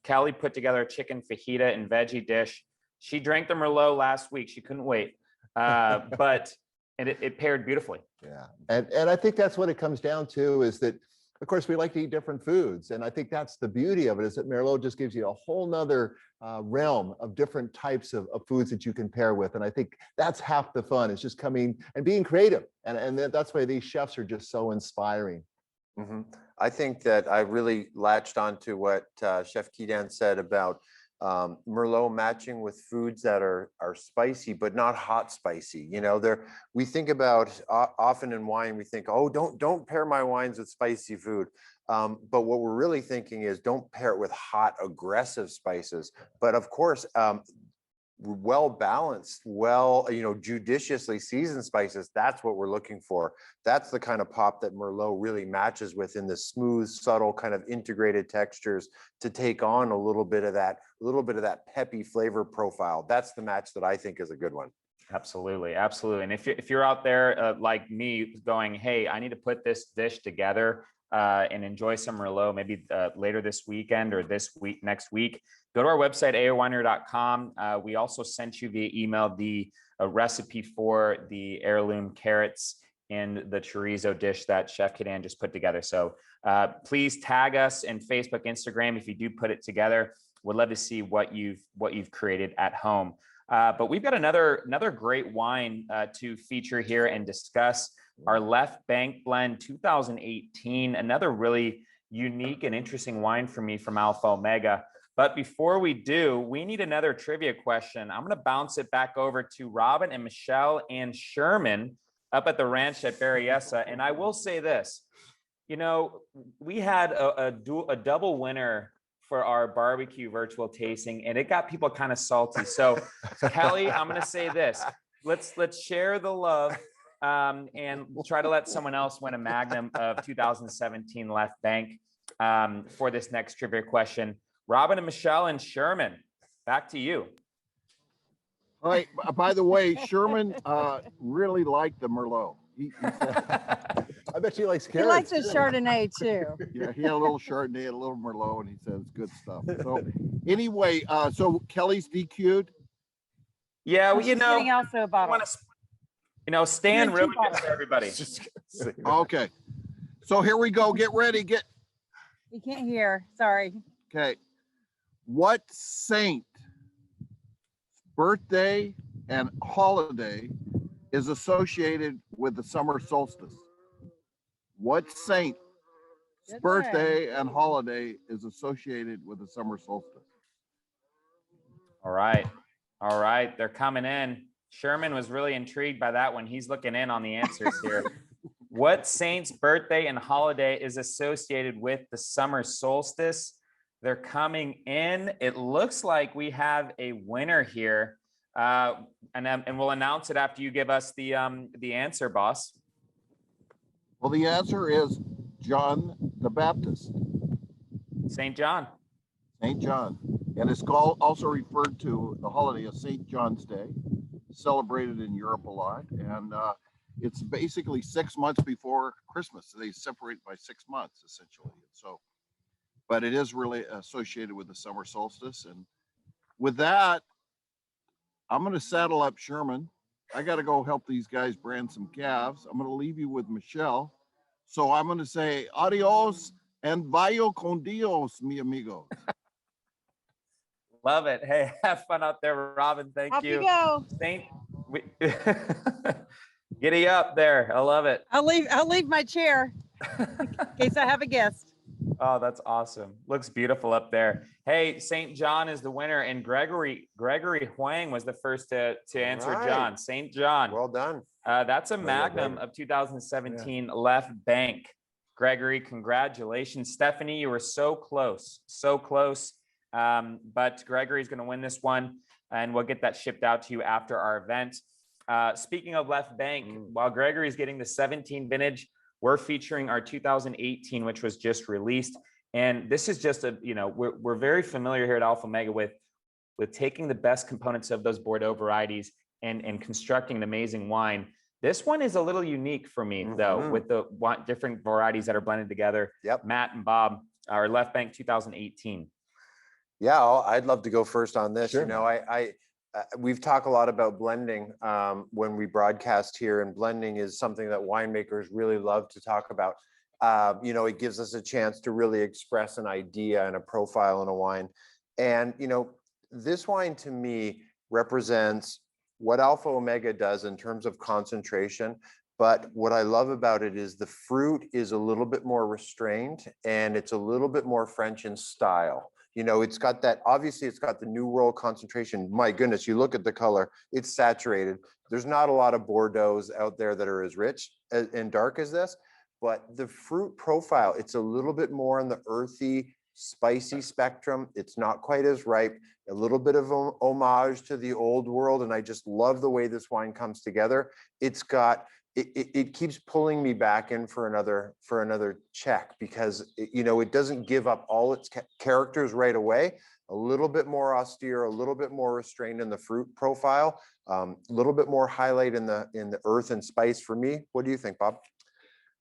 Callie put together a chicken fajita and veggie dish. She drank the Merlot last week. She couldn't wait, but it paired beautifully. Yeah, and I think that's what it comes down to, is that, of course, we like to eat different foods. And I think that's the beauty of it, is that Merlot just gives you a whole nother realm of different types of foods that you can pair with. And I think that's half the fun, is just coming and being creative. And that's why these chefs are just so inspiring. I think that I really latched onto what Chef Kedan said about Merlot matching with foods that are spicy, but not hot spicy. You know, we think about often in wine, we think, oh, don't pair my wines with spicy food. But what we're really thinking is don't pair it with hot, aggressive spices. But of course, well balanced, judiciously seasoned spices. That's what we're looking for. That's the kind of pop that Merlot really matches with, in the smooth, subtle kind of integrated textures to take on a little bit of that peppy flavor profile. That's the match that I think is a good one. Absolutely, absolutely. And if you're out there like me, going, hey, I need to put this dish together and enjoy some Merlot, maybe later this weekend or next week, go to our website, aowinery.com. We also sent you via email the recipe for the heirloom carrots and the chorizo dish that Chef Cadan just put together. So please tag us in Facebook, Instagram if you do put it together. We'd love to see what you've created at home. But we've got another great wine to feature here and discuss. Our Left Bank Blend 2018, another really unique and interesting wine for me from Alpha Omega. But before we do, we need another trivia question. I'm going to bounce it back over to Robin and Michelle and Sherman up at the ranch at Berryessa. And I will say this, we had a double winner for our barbecue virtual tasting, and it got people kind of salty. So Kelly, I'm going to say this, let's share the love. And we'll try to let someone else win a Magnum of 2017 Left Bank for this next trivia question. Robin and Michelle and Sherman, back to you. All right. By the way, Sherman really liked the Merlot. He said, I bet she likes He carrots. likes the Chardonnay too. yeah, he had a little Chardonnay, a little Merlot, and he said it's good stuff. So anyway, so Kelly's DQ'd. Yeah, well, She's getting also a bottle. Stan You're two ruined it bottles. for everybody. Okay. So here we go. Get ready. You can't hear. Sorry. Okay. What saint birthday and holiday is associated with the summer solstice? What saint's Good birthday and holiday is associated with the summer solstice? All right. They're coming in. Sherman was really intrigued by that one. He's looking in on the answers here. What saint's birthday and holiday is associated with the summer solstice? They're coming in. It looks like we have a winner here, and we'll announce it after you give us the answer, boss. Well, the answer is John the Baptist, St. John. St. John. And it's also referred to the holiday as St. John's Day, celebrated in Europe a lot. And it's basically 6 months before Christmas. They separate by 6 months, essentially. So, but it is really associated with the summer solstice. And with that, I'm going to saddle up Sherman. I got to go help these guys brand some calves. I'm going to leave you with Michelle. So I'm going to say adios and vaya con Dios, mi amigos. Love it. Hey, have fun out there, Robin. Thank Off you. you go. Giddy up there. I love it. I'll leave my chair in case I have a guest. Oh, that's awesome. Looks beautiful up there. Hey, St. John is the winner, and Gregory Huang was the first to answer. Right. John. St. John. Well done. That's a Magnum of 2017 Left Bank. Gregory, congratulations. Stephanie, you were so close. But Gregory's going to win this one, and we'll get that shipped out to you after our event. Speaking of Left Bank, while Gregory's getting the 17 vintage, we're featuring our 2018, which was just released. And this is just we're very familiar here at Alpha Omega with taking the best components of those Bordeaux varieties and constructing an amazing wine. This one is a little unique for me, though, with the different varieties that are blended together. Yep. Matt and Bob, our Left Bank 2018. Yeah, I'd love to go first on this. Sure. You know, we've talked a lot about blending when we broadcast here, and blending is something that winemakers really love to talk about. It gives us a chance to really express an idea and a profile in a wine. And, this wine to me represents what Alpha Omega does in terms of concentration. But what I love about it is the fruit is a little bit more restrained, and it's a little bit more French in style. You know, it's got that, obviously it's got the New World concentration. My goodness, you look at the color, it's saturated. There's not a lot of Bordeaux's out there that are as rich and dark as this, but the fruit profile, it's a little bit more on the earthy, spicy spectrum. It's not quite as ripe, a little bit of homage to the old world. And I just love the way this wine comes together. It's got, it keeps pulling me back in for another check, because you know, it doesn't give up all its characters right away. A little bit more austere, a little bit more restrained in the fruit profile, a little bit more highlight in the earth and spice for me. What do you think, Bob?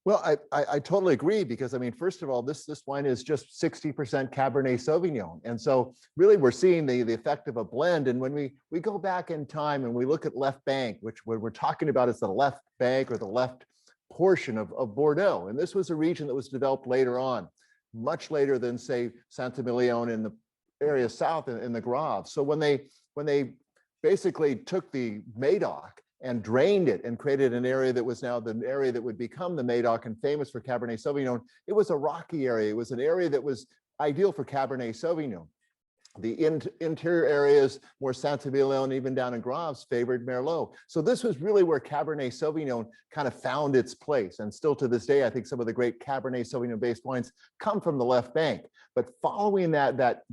Well, I totally agree, because I mean, first of all, this wine is just 60% Cabernet Sauvignon. And so really we're seeing the effect of a blend. And when we go back in time and we look at left bank, which what we're talking about is the left bank or the left portion of Bordeaux. And this was a region that was developed later on, much later than say Saint-Emilion in the area south in the Graves. So when they basically took the Médoc and drained it and created an area that was now the area that would become the Médoc and famous for Cabernet Sauvignon, it was a rocky area. It was an area that was ideal for Cabernet Sauvignon. The interior areas, more Saint-Emilion, even down in Graves, favored Merlot. So this was really where Cabernet Sauvignon kind of found its place. And still to this day, I think some of the great Cabernet Sauvignon-based wines come from the left bank. But following that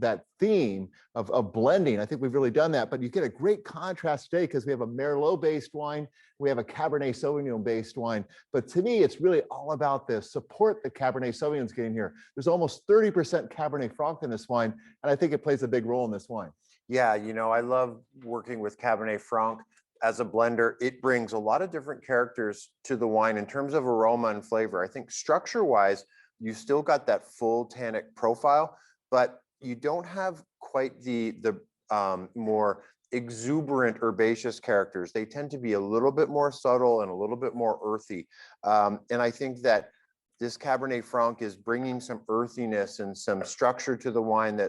theme of blending, I think we've really done that. But you get a great contrast today, because we have a Merlot-based wine, we have a Cabernet Sauvignon-based wine. But to me, it's really all about the support that Cabernet Sauvignon's getting here. There's almost 30% Cabernet Franc in this wine, and I think it plays a big role in this wine. Yeah, you know, I love working with Cabernet Franc as a blender. It brings a lot of different characters to the wine in terms of aroma and flavor. I think structure-wise, you still got that full tannic profile, but you don't have quite the more exuberant herbaceous characters. They tend to be a little bit more subtle and a little bit more earthy. And I think that this Cabernet Franc is bringing some earthiness and some structure to the wine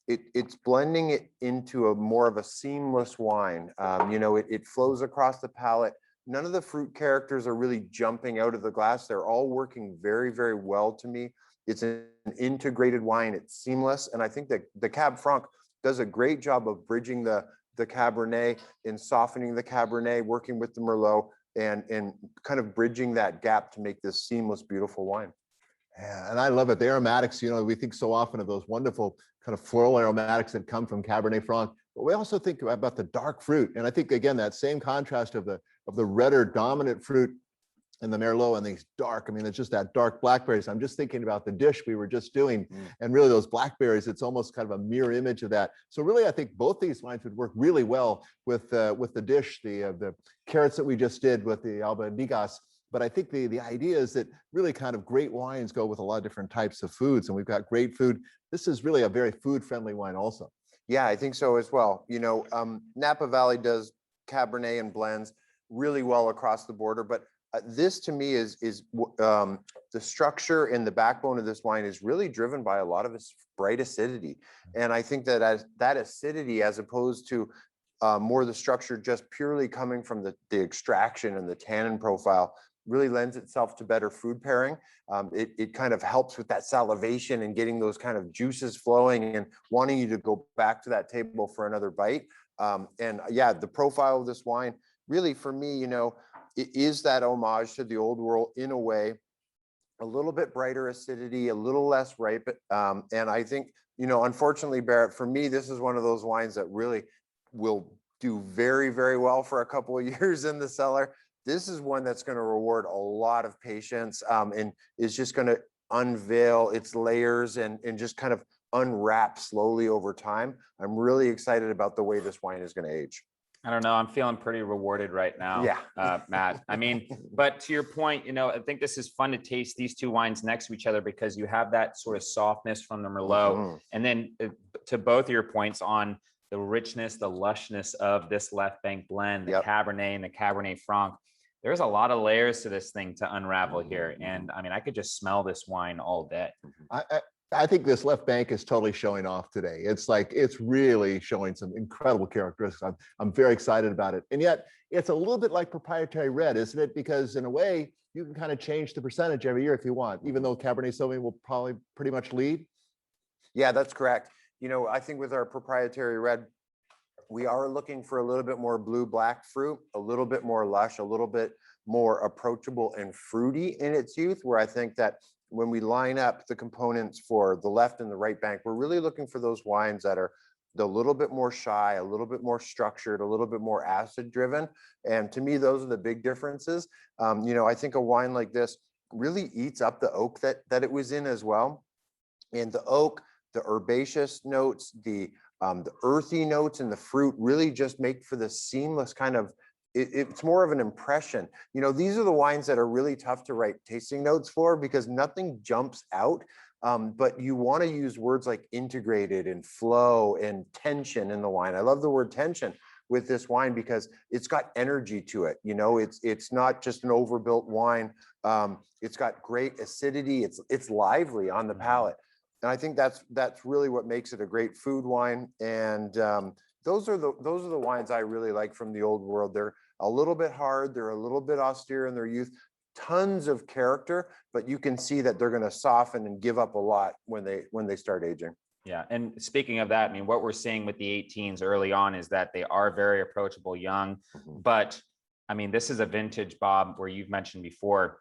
it's blending it into a more of a seamless wine. You know, it flows across the palate. None of the fruit characters are really jumping out of the glass. They're all working very, very well to me. It's an integrated wine. It's seamless. And I think that the Cab Franc does a great job of bridging the Cabernet and softening the Cabernet, working with the Merlot, and kind of bridging that gap to make this seamless, beautiful wine. Yeah, and I love it. The aromatics, you know, we think so often of those wonderful kind of floral aromatics that come from Cabernet Franc, but we also think about the dark fruit. And I think, again, that same contrast of the redder dominant fruit in the Merlot and these dark, I mean, it's just that dark blackberries. I'm just thinking about the dish we were just doing, and really those blackberries, it's almost kind of a mirror image of that. So really, I think both these wines would work really well with the dish, the carrots that we just did with the albaricoques. But I think the idea is that really kind of great wines go with a lot of different types of foods, and we've got great food. This is really a very food-friendly wine also. Yeah, I think so as well. You know, Napa Valley does Cabernet and blends really well across the border, but this to me is the structure and the backbone of this wine is really driven by a lot of its bright acidity. And I think that as that acidity, as opposed to more the structure just purely coming from the extraction and the tannin profile, really lends itself to better food pairing. It kind of helps with that salivation and getting those kind of juices flowing and wanting you to go back to that table for another bite. And yeah, the profile of this wine really, for me, you know, it is that homage to the old world in a way, a little bit brighter acidity, a little less ripe. And I think, you know, unfortunately, Barrett, for me, this is one of those wines that really will do very, very well for a couple of years in the cellar. This is one that's going to reward a lot of patience, and is just going to unveil its layers and just kind of unwrap slowly over time. I'm really excited about the way this wine is going to age. I don't know. I'm feeling pretty rewarded right now, Yeah. Matt. I mean, but to your point, you know, I think this is fun to taste these two wines next to each other, because you have that sort of softness from the Merlot. And then to both of your points on the richness, the lushness of this left bank blend, the Cabernet and the Cabernet Franc, there's a lot of layers to this thing to unravel here. And I mean, I could just smell this wine all day. I think this left bank is totally showing off today. It's like, it's really showing some incredible characteristics. I'm very excited about it. And yet it's a little bit like proprietary red, isn't it? Because in a way, you can kind of change the percentage every year if you want, even though Cabernet Sauvignon will probably pretty much lead. Yeah, that's correct. you know, I think with our proprietary red, we are looking for a little bit more blue-black fruit, a little bit more lush, a little bit more approachable and fruity in its youth, where I think that when we line up the components for the left and the right bank, we're really looking for those wines that are a little bit more shy, a little bit more structured, a little bit more acid driven. And to me, those are the big differences. You know, I think a wine like this really eats up the oak that it was in as well. And the oak, the herbaceous notes, the earthy notes and the fruit really just make for the seamless kind of, it's more of an impression. You know, these are the wines that are really tough to write tasting notes for because nothing jumps out. But you want to use words like integrated and flow and tension in the wine. I love the word tension with this wine because it's got energy to it. You know, it's not just an overbuilt wine. It's got great acidity. It's lively on the palate. And I think that's really what makes it a great food wine. And those are the wines I really like from the old world. They're a little bit hard. They're a little bit austere in their youth. Tons of character, but you can see that they're going to soften and give up a lot when they start aging. Yeah, and speaking of that, I mean, what we're seeing with the 18s early on is that they are very approachable young, but I mean, this is a vintage, Bob, where you've mentioned before,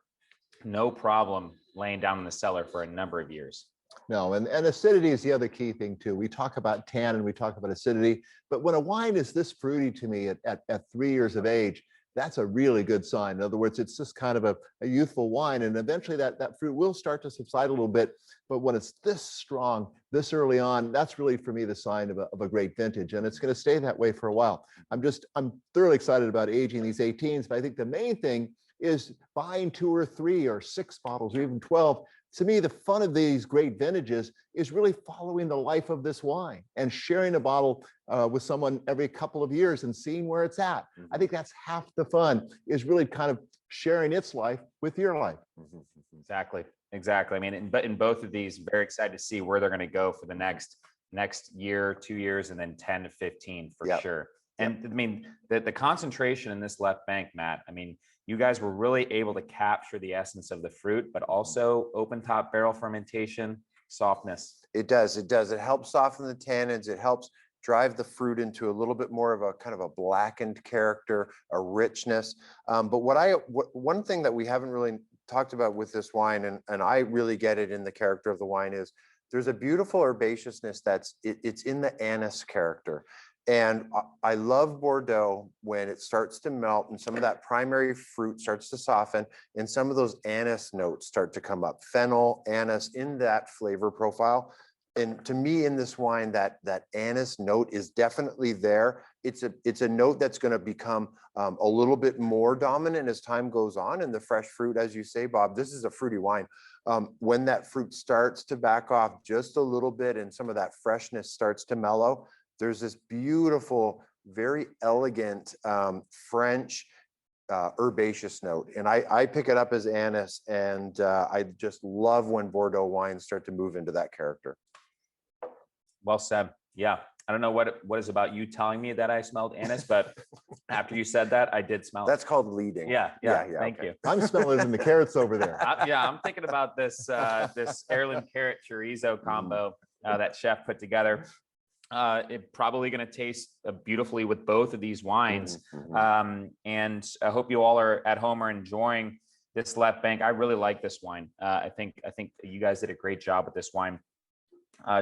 no problem laying down in the cellar for a number of years. No, and acidity is the other key thing too. We talk about tan and we talk about acidity, but when a wine is this fruity to me at 3 years of age, that's a really good sign. In other words, it's just kind of a youthful wine, and eventually that fruit will start to subside a little bit. But when it's this strong, this early on, that's really for me the sign of a great vintage, and it's going to stay that way for a while. I'm thoroughly excited about aging these 18s, but I think the main thing is buying 2 or 3 or 6 bottles or even 12. To me, the fun of these great vintages is really following the life of this wine and sharing a bottle with someone every couple of years and seeing where it's at. I think that's half the fun, is really kind of sharing its life with your life. Exactly. I mean, but in both of these, very excited to see where they're going to go for the next year, 2 years, and then 10 to 15 for sure. And I mean, the concentration in this left bank, Matt, I mean, you guys were really able to capture the essence of the fruit, but also open top barrel fermentation, softness. It does. It helps soften the tannins. It helps drive the fruit into a little bit more of a kind of a blackened character, a richness. But one thing that we haven't really talked about with this wine, and I really get it in the character of the wine, is there's a beautiful herbaceousness it's in the anise character. And I love Bordeaux when it starts to melt and some of that primary fruit starts to soften and some of those anise notes start to come up. Fennel, anise in that flavor profile. And to me, in this wine, that anise note is definitely there. It's a note that's going to become a little bit more dominant as time goes on. And the fresh fruit, as you say, Bob, this is a fruity wine. When that fruit starts to back off just a little bit and some of that freshness starts to mellow, there's this beautiful, very elegant French herbaceous note. And I pick it up as anise, and I just love when Bordeaux wines start to move into that character. Well said. Yeah. I don't know what is about you telling me that I smelled anise, but after you said that, I did smell it. That's called leading. Yeah. Thank you. I'm smelling it in the carrots over there. I'm thinking about this heirloom carrot chorizo combo that chef put together. It's probably going to taste beautifully with both of these wines. And I hope you all are at home are enjoying this left bank. I really like this wine. I think you guys did a great job with this wine.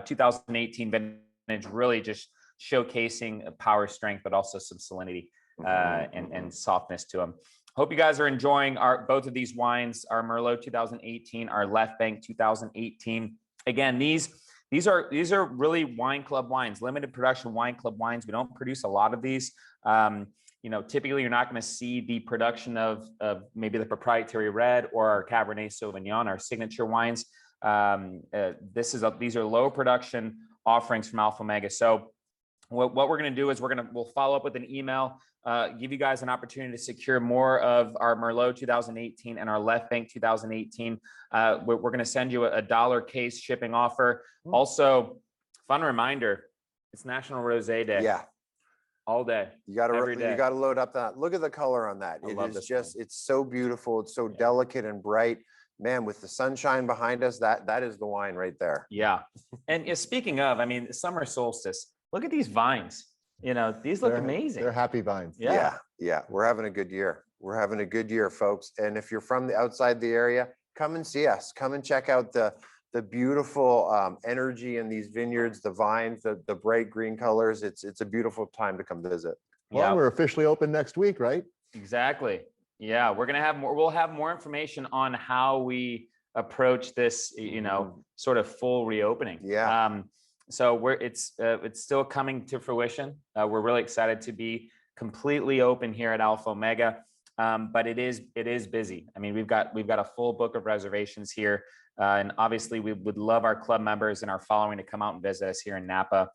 2018 vintage, really just showcasing power, strength, but also some salinity and softness to them. Hope you guys are enjoying both of these wines, our Merlot 2018, our left bank 2018. Again, these are really wine club wines, limited production wine club wines. We don't produce a lot of these. You know, typically you're not going to see the production of maybe the proprietary red or our Cabernet Sauvignon, our signature wines. These are low production offerings from Alpha Omega. So what we're going to do is we'll follow up with an email, give you guys an opportunity to secure more of our Merlot 2018 and our Left Bank 2018. We're going to send you a $1 case shipping offer. Also, fun reminder, it's National Rosé Day. Yeah. All day. You got to load up that. Look at the color on that. It is just, it's so beautiful. It's so delicate and bright. man, with the sunshine behind us, that is the wine right there. Yeah. And speaking of, I mean, summer solstice, look at these vines. You know, these look amazing. They're happy vines. Yeah. We're having a good year. We're having a good year, folks. And if you're from the outside the area, come and see us. Come and check out the beautiful energy in these vineyards, the vines, the bright green colors. It's a beautiful time to come visit. Well, we're officially open next week, right? Exactly. Yeah, we're gonna have more. We'll have more information on how we approach this, you know, sort of full reopening. Yeah. So it's still coming to fruition. We're really excited to be completely open here at Alpha Omega, but it is busy. I mean, we've got a full book of reservations here, and obviously we would love our club members and our following to come out and visit us here in Napa.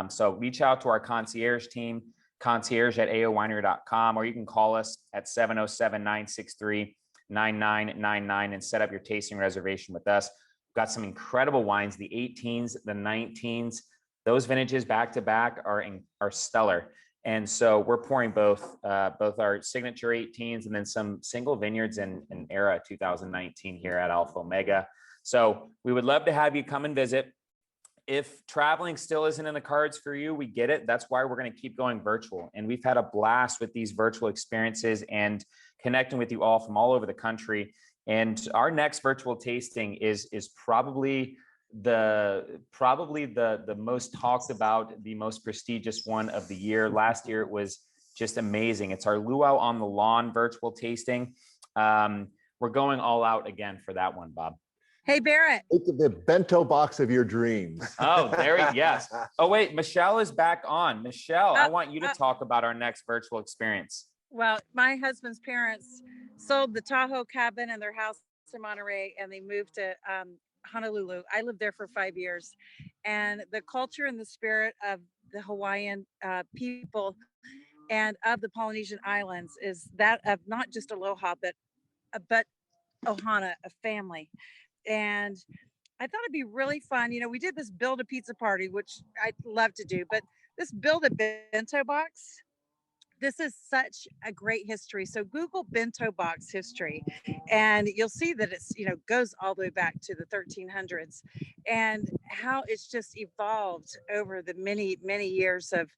So reach out to our concierge team, concierge@aowinery.com, or you can call us at 707-963-9999 and set up your tasting reservation with us. We've got some incredible wines, the 18s, the 19s. Those vintages back to back are stellar. And so we're pouring both our signature 18s and then some single vineyards in era 2019 here at Alpha Omega. So we would love to have you come and visit. If traveling still isn't in the cards for you, we get it. That's why we're going to keep going virtual. And we've had a blast with these virtual experiences and connecting with you all from all over the country. And our next virtual tasting is probably the most talked about, the most prestigious one of the year. Last year, it was just amazing. It's our Luau on the Lawn virtual tasting. We're going all out again for that one, Bob. Hey, Barrett. The bento box of your dreams. Oh, yes. Oh, wait, Michelle is back on. Michelle, I want you to talk about our next virtual experience. Well, my husband's parents sold the Tahoe cabin and their house in Monterey, and they moved to Honolulu. I lived there for 5 years, and the culture and the spirit of the Hawaiian people and of the Polynesian islands is that of not just aloha, but ohana, a family. And I thought it'd be really fun. You know, we did this build a pizza party, which I love to do, but this build a bento box, this is such a great history. So Google bento box history, and you'll see that it's, you know, goes all the way back to the 1300s, and how it's just evolved over the many, many years of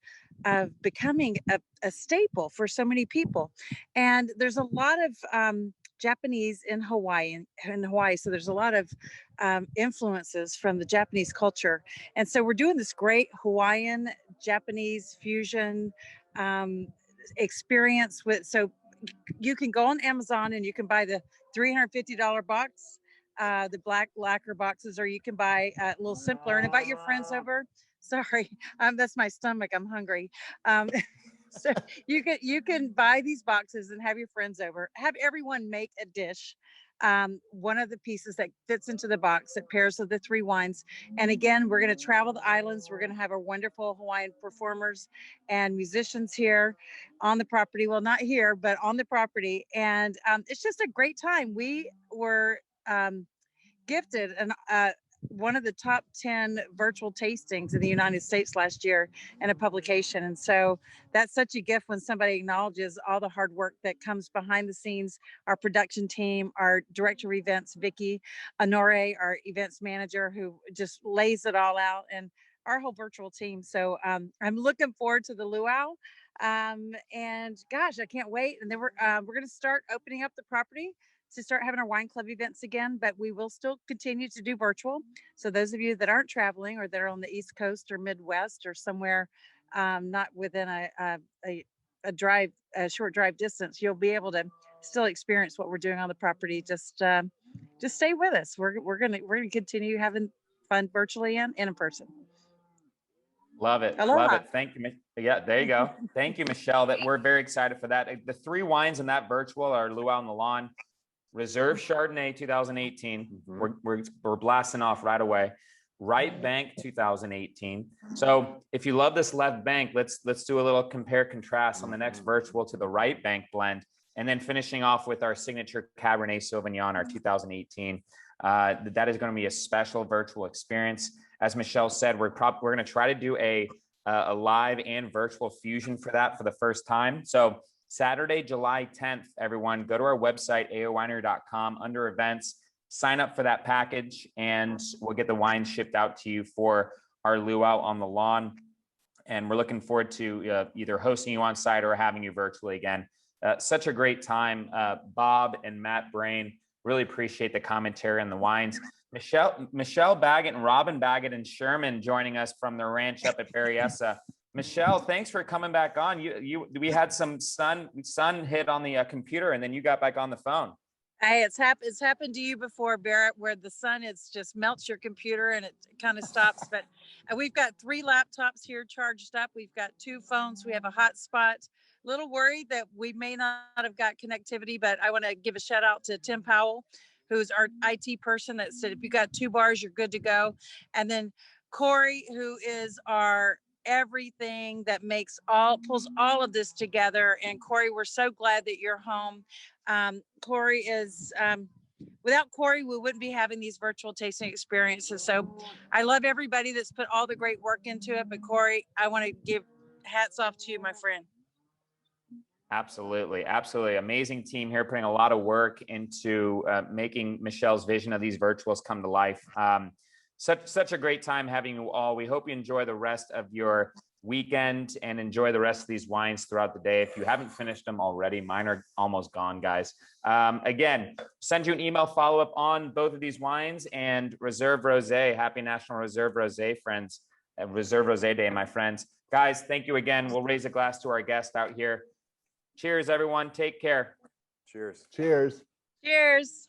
becoming a staple for so many people. And there's a lot of Japanese in Hawaii. So there's a lot of influences from the Japanese culture. And so we're doing this great Hawaiian Japanese fusion experience with, so you can go on Amazon and you can buy the $350 box, the black lacquer boxes, or you can buy a little simpler and invite your friends over. Sorry, that's my stomach. I'm hungry. So you can buy these boxes and have your friends over, have everyone make a dish. One of the pieces that fits into the box that pairs with the three wines. And again, we're going to travel the islands. We're going to have our wonderful Hawaiian performers and musicians here on the property. Well, not here, but on the property. And it's just a great time. We were gifted one of the top 10 virtual tastings in the United States last year in a publication. And so that's such a gift when somebody acknowledges all the hard work that comes behind the scenes. Our production team, our director of events, Vicky Honore, our events manager, who just lays it all out, and our whole virtual team. So I'm looking forward to the luau. And gosh, I can't wait. And then we're going to start opening up the property to start having our wine club events again, but we will still continue to do virtual. So those of you that aren't traveling, or that are on the East Coast or Midwest or somewhere not within a short drive distance, you'll be able to still experience what we're doing on the property. Just stay with us. We're gonna continue having fun virtually and in person. Love it. Aloha. Love it. Thank you. Yeah, there you go. Thank you, Michelle. That we're very excited for that. The three wines in that virtual are Luau on the Lawn, Reserve Chardonnay 2018. We're blasting off right away. Right Bank 2018. So if you love this left bank, let's do a little compare contrast on the next virtual to the Right Bank blend, and then finishing off with our signature Cabernet Sauvignon, our 2018. That is going to be a special virtual experience. As Michelle said, we're going to try to do a live and virtual fusion for that for the first time. So Saturday, July 10th, everyone, go to our website, aowinery.com, under events, sign up for that package and we'll get the wine shipped out to you for our luau on the lawn. And we're looking forward to either hosting you on site or having you virtually again. Such a great time. Bob and Matt Brain, really appreciate the commentary on the wines. Michelle Baggett and Robin Baggett and Sherman joining us from the ranch up at Berryessa. Michelle, thanks for coming back on. We had some sun hit on the computer and then you got back on the phone. Hey, it's happened to you before, Barrett, where the sun just melts your computer and it kind of stops. But we've got 3 laptops here charged up. We've got 2 phones. We have a hotspot. Little worried that we may not have got connectivity, but I want to give a shout out to Tim Powell, who's our IT person, that said, if you got 2 bars, you're good to go. And then Corey, who is our everything that pulls all of this together. And Corey, we're so glad that you're home. Corey is, without Corey, we wouldn't be having these virtual tasting experiences. So I love everybody that's put all the great work into it. But Corey, I want to give hats off to you, my friend. Absolutely. Absolutely. Amazing team here, putting a lot of work into making Michelle's vision of these virtuals come to life. Such a great time having you all. We hope you enjoy the rest of your weekend and enjoy the rest of these wines throughout the day. If you haven't finished them already, mine are almost gone, guys. Again, send you an email follow-up on both of these wines and Reserve Rosé. Happy National Reserve Rosé, friends. Reserve Rosé Day, my friends. Guys, thank you again. We'll raise a glass to our guest out here. Cheers, everyone. Take care. Cheers. Cheers. Cheers.